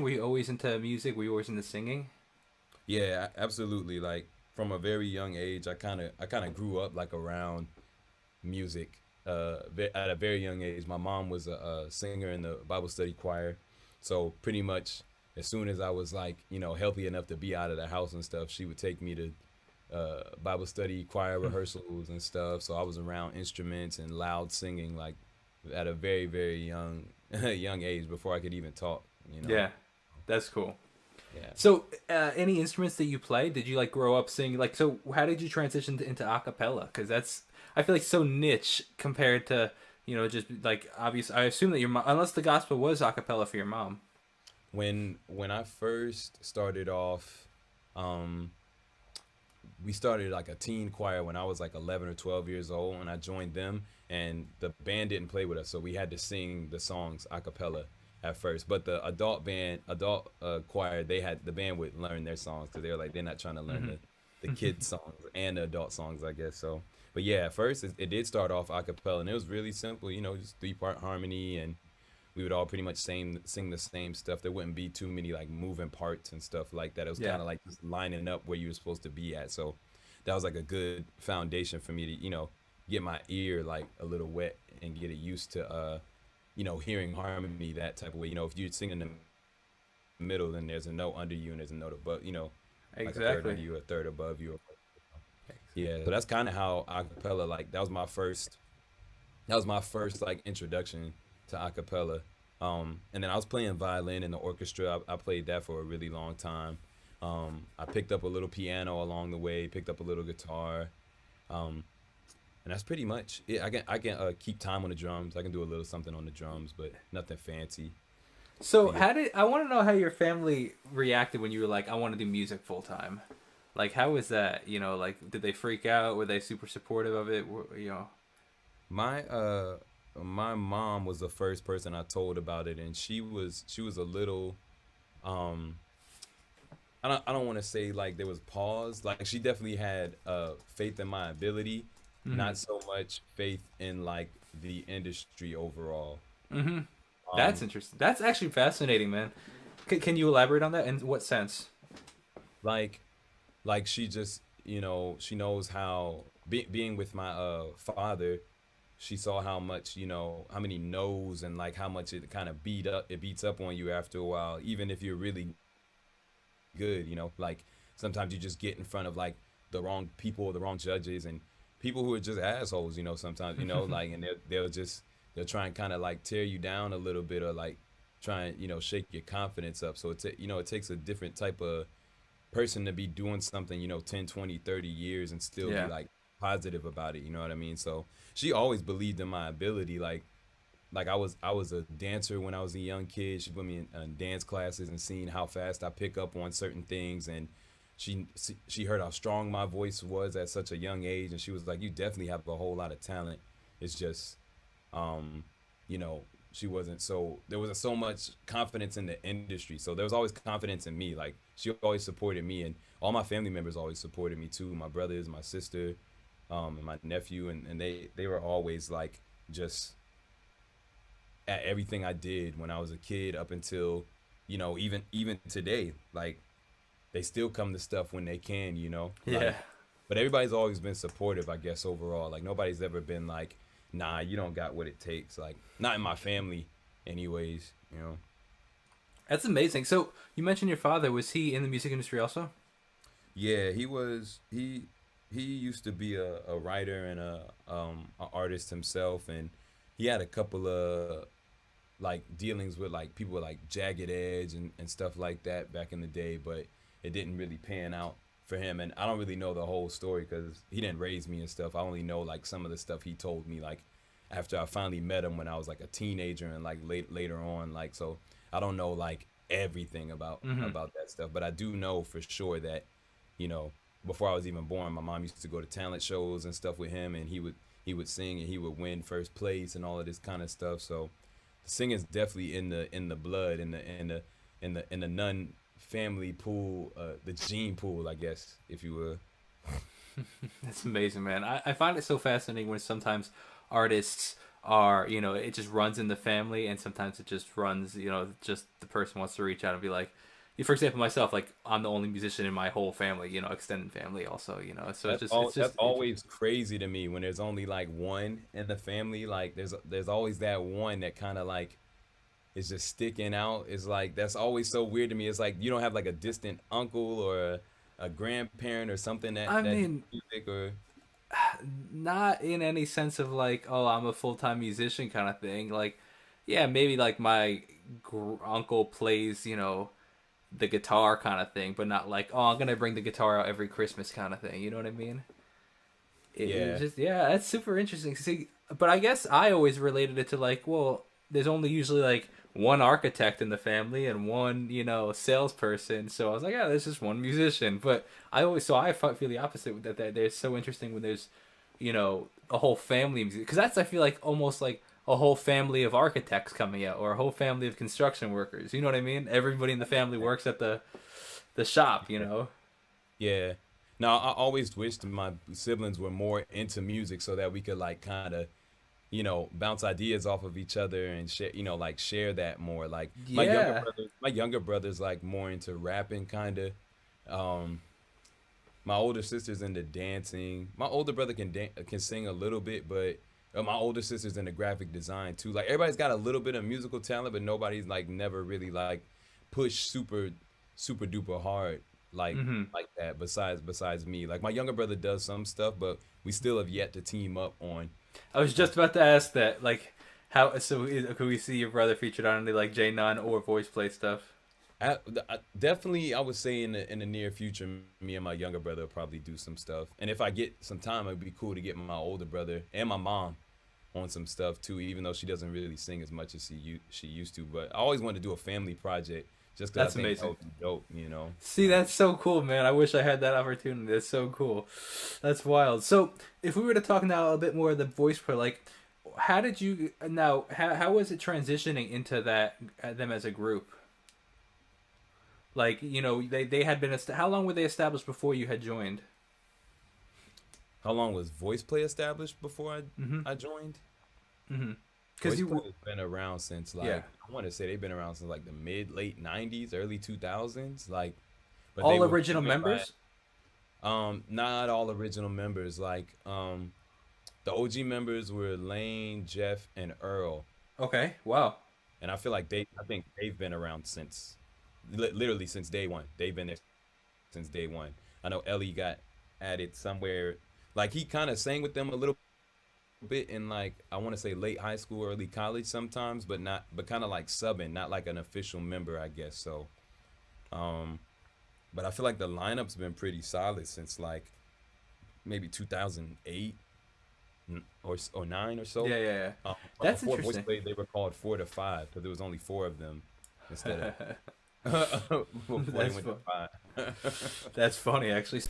Were you always into music? Were you always into singing? Yeah, absolutely. Like from a very young age, I kind of grew up like around music. At a very young age, my mom was a singer in the Bible study choir, so pretty much as soon as I was like healthy enough to be out of the house and stuff, she would take me to Bible study choir rehearsals and stuff. So I was around instruments and loud singing like at a very very young young age before I could even talk. You know. Yeah, that's cool. Yeah. So, any instruments that you play? Did you like grow up singing? Like, so how did you transition into acapella? Because that's I feel like so niche compared to just like obvious. I assume that your mom, unless the gospel was acapella for your mom. When I first started off, um, we started like a teen choir when I was like 11 or 12 years old, and I joined them. And the band didn't play with us, so we had to sing the songs a cappella at first. But the adult choir, the band would learn their songs because they were like they're not trying to learn the kid songs and the adult songs, I guess. So, but yeah, at first it did start off a cappella, and it was really simple, just 3-part harmony, and we would all pretty much sing the same stuff. There wouldn't be too many like moving parts and stuff like that. It was Yeah, kind of like just lining up where you were supposed to be at. So that was like a good foundation for me to get my ear like a little wet and get it used to hearing harmony that type of way. If you're singing in the middle, then there's a note under you and there's a note above. Like a third under exactly. you, a third above you. Yeah, so that's kind of how acapella like that was my first like introduction to acapella. And then I was playing violin in the orchestra. I played that for a really long time. I picked up a little piano along the way, picked up a little guitar, um, and that's pretty much it. I can keep time on the drums. I can do a little something on the drums, but nothing fancy. So, But yeah, how did I want to know how your family reacted when you were like, "I want to do music full time"? Like, how was that? Like, did they freak out? Were they super supportive of it? my mom was the first person I told about it, and she was a little um I don't want to say like there was pause. Like she definitely had faith in my ability, Mm-hmm. not so much faith in like the industry overall. Mm-hmm. That's Um interesting. That's actually fascinating, man. Can you elaborate on that? In what sense? like she just she knows how being with my father, she saw how much how many no's and like how much it beats up on you after a while, even if you're really good. Like sometimes you just get in front of like the wrong people or the wrong judges and people who are just assholes. Sometimes like, and they'll try and kind of like tear you down a little bit or like try and shake your confidence up. So it takes a different type of person to be doing something 10, 20, 30 years and still be Yeah. like positive about it. You know what I mean? So she always believed in my ability. Like I was a dancer when I was a young kid. She put me in dance classes and seeing how fast I pick up on certain things, and she heard how strong my voice was at such a young age, and she was like, "You definitely have a whole lot of talent. It's just, um, you know." She wasn't so there wasn't so much confidence in the industry, so there was always confidence in me. Like she always supported me, and all my family members always supported me too. My brothers, my sister, and my nephew, and they were always like just at everything I did when I was a kid up until, even today. Like they still come to stuff when they can, Yeah. like. But everybody's always been supportive, I guess, overall. Like nobody's ever been like, nah, you don't got what it takes. Like not in my family, anyways. That's amazing. So you mentioned your father. Was he in the music industry also? Yeah, he used to be a writer and a artist himself, and he had a couple of like dealings with like people with like Jagged Edge and stuff like that back in the day, but it didn't really pan out for him. And I don't really know the whole story because he didn't raise me and stuff. I only know like some of the stuff he told me like after I finally met him when I was like a teenager and like later on. Like so, I don't know like everything about Mm-hmm. about that stuff, but I do know for sure that you know before I was even born, my mom used to go to talent shows and stuff with him, and he would sing and he would win first place and all of this kind of stuff. So singing's definitely in the blood in the nun family pool, the gene pool, I guess, if you will. That's amazing, man. I find it so fascinating when sometimes artists are, it just runs in the family, and sometimes it just runs, just the person wants to reach out and be like, for example, myself, like I'm the only musician in my whole family, extended family also, so it's That's just always crazy to me when there's only like one in the family. Like there's always that one that kind of like is just sticking out. It's like that's always so weird to me. It's like you don't have like a distant uncle or a grandparent or something I that do mean, music or not in any sense of like, oh, I'm a full-time musician kind of thing. Like, yeah, maybe like my uncle plays, the guitar kind of thing, but not like, oh, I'm gonna bring the guitar out every Christmas kind of thing. You know what I mean? It yeah. just, yeah, that's super interesting. See, but I guess I always related it to like, well, there's only usually like one architect in the family and one, salesperson. So I was like, yeah, there's just one musician. But I feel the opposite with that there's so interesting when there's, a whole family of music, because that's, I feel like, almost like a whole family of architects coming out, or a whole family of construction workers. You know what I mean? Everybody in the family works at the shop. Yeah. Now, I always wished my siblings were more into music so that we could like kind of, bounce ideas off of each other and share, like share that more. Like Yeah. my younger brother's like more into rapping kind of. Um, my older sister's into dancing. My older brother can sing a little bit, but my older sister's into graphic design too. Like everybody's got a little bit of musical talent, but nobody's like never really like pushed super duper hard Hmm. like that. Besides me, like my younger brother does some stuff, but we still have yet to team up I was on. just about to ask that. Like, how? So, could we see your brother featured on any like J.None or voice play stuff? Definitely, I would say in the near future, me and my younger brother will probably do some stuff. And if I get some time, it'd be cool to get my older brother and my mom on some stuff too. Even though she doesn't really sing as much as she used to, but I always wanted to do a family project just because I That's think that amazing. would be dope. See, that's so cool, man. I wish I had that opportunity. That's so cool. That's wild. So, if we were to talk now a bit more of the voice play, like, how did you now? How was it transitioning into that them as a group? Like, they had been. How long were they established before you had joined? How long was voice play established before Mm-hmm. I joined? Mm-hmm. Because Voice play you, has been around since yeah, like I want to say they've been around since like the mid late '90s, early 2000s. Like, but they all were original formed by members. not all original members. Like the OG members were Lane, Jeff, and Earl, Okay. Wow. and I think they've been around since literally since day one. They've been there since day one. I know Ellie got added somewhere. Like he kind of sang with them a little bit in like I want to say late high school, early college sometimes, but kind of like subbing, not like an official member, I guess. So, um, but I feel like the lineup's been pretty solid since like maybe 2008 or 9 or so. Yeah, yeah, yeah. But That's before Voice interesting. Play, they were called 4 to 5 because there was only four of them instead of before they That's went to fun. five. That's funny, actually.